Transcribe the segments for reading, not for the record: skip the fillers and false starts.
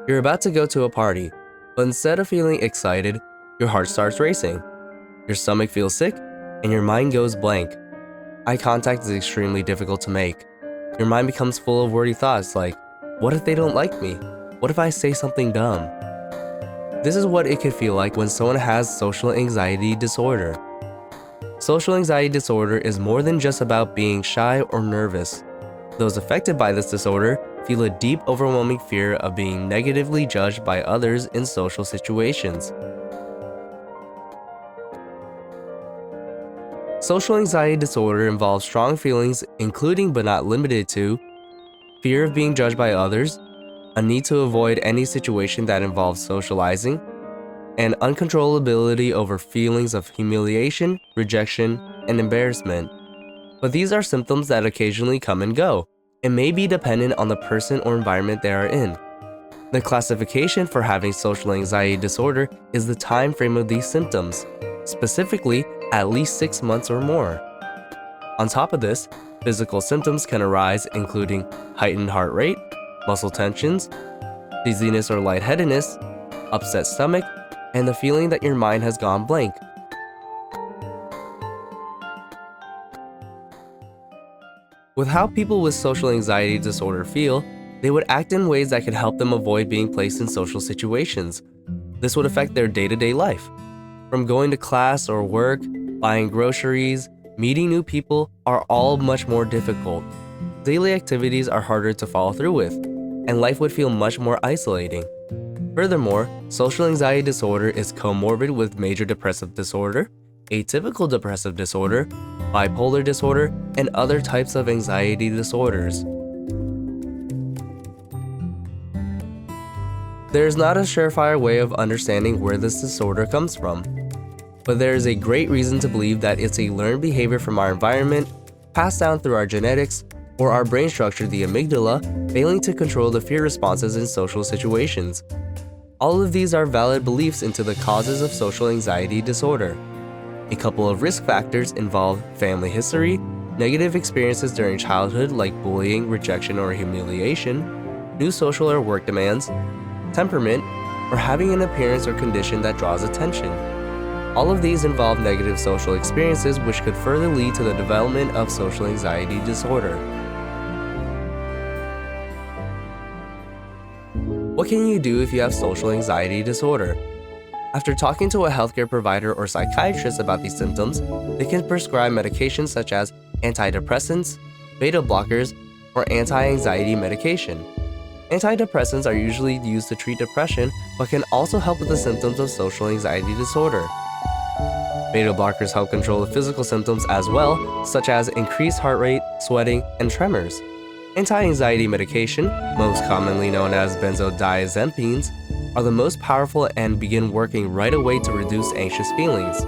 You're about to go to a party, but instead of feeling excited, your heart starts racing. Your stomach feels sick, and your mind goes blank. Eye contact is extremely difficult to make. Your mind becomes full of wordy thoughts like, what if they don't like me? What if I say something dumb? This is what it could feel like when someone has social anxiety disorder. Social anxiety disorder is more than just about being shy or nervous. Those affected by this disorder feel a deep, overwhelming fear of being negatively judged by others in social situations. Social anxiety disorder involves strong feelings, including but not limited to fear of being judged by others, a need to avoid any situation that involves socializing, and uncontrollability over feelings of humiliation, rejection, and embarrassment. But these are symptoms that occasionally come and go, and may be dependent on the person or environment they are in. The classification for having social anxiety disorder is the time frame of these symptoms, specifically at least 6 months or more. On top of this, physical symptoms can arise including heightened heart rate, muscle tensions, dizziness or lightheadedness, upset stomach, and the feeling that your mind has gone blank. With how people with social anxiety disorder feel, they would act in ways that could help them avoid being placed in social situations. This would affect their day-to-day life. From going to class or work, buying groceries, meeting new people are all much more difficult. Daily activities are harder to follow through with, and life would feel much more isolating. Furthermore, social anxiety disorder is comorbid with major depressive disorder, atypical depressive disorder, bipolar disorder, and other types of anxiety disorders. There is not a surefire way of understanding where this disorder comes from, but there is a great reason to believe that it's a learned behavior from our environment, passed down through our genetics, or our brain structure, the amygdala, failing to control the fear responses in social situations. All of these are valid beliefs into the causes of social anxiety disorder. A couple of risk factors involve family history, negative experiences during childhood like bullying, rejection, or humiliation, new social or work demands, temperament, or having an appearance or condition that draws attention. All of these involve negative social experiences which could further lead to the development of social anxiety disorder. What can you do if you have social anxiety disorder? After talking to a healthcare provider or psychiatrist about these symptoms, they can prescribe medications such as antidepressants, beta blockers, or anti-anxiety medication. Antidepressants are usually used to treat depression, but can also help with the symptoms of social anxiety disorder. Beta blockers help control the physical symptoms as well, such as increased heart rate, sweating, and tremors. Anti-anxiety medication, most commonly known as benzodiazepines, are the most powerful and begin working right away to reduce anxious feelings.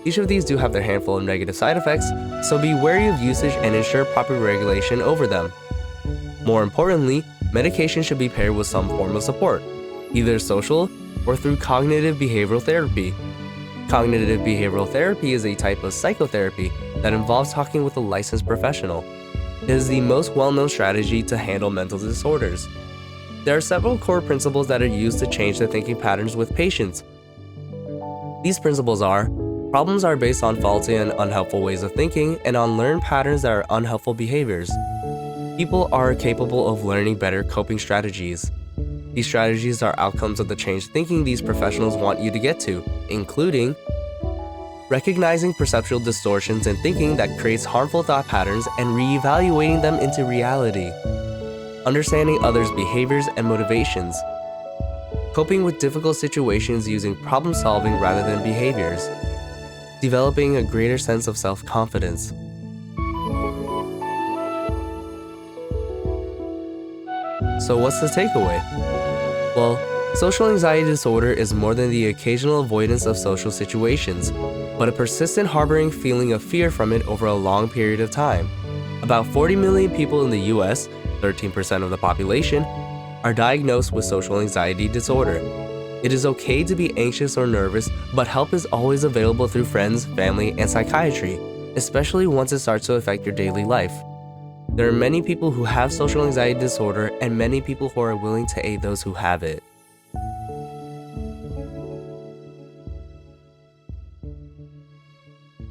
Each of these do have their handful of negative side effects, so be wary of usage and ensure proper regulation over them. More importantly, medication should be paired with some form of support, either social or through cognitive behavioral therapy. Cognitive behavioral therapy is a type of psychotherapy that involves talking with a licensed professional. It is the most well-known strategy to handle mental disorders. There are several core principles that are used to change the thinking patterns with patients. These principles are: problems are based on faulty and unhelpful ways of thinking and on learned patterns that are unhelpful behaviors. People are capable of learning better coping strategies. These strategies are outcomes of the changed thinking these professionals want you to get to, including recognizing perceptual distortions in thinking that creates harmful thought patterns and reevaluating them into reality, understanding others' behaviors and motivations, coping with difficult situations using problem-solving rather than behaviors, developing a greater sense of self-confidence. So what's the takeaway? Well, social anxiety disorder is more than the occasional avoidance of social situations, but a persistent harboring feeling of fear from it over a long period of time. About 40 million people in the US, 13% of the population, are diagnosed with social anxiety disorder. It is okay to be anxious or nervous, but help is always available through friends, family, and psychiatry, especially once it starts to affect your daily life. There are many people who have social anxiety disorder and many people who are willing to aid those who have it.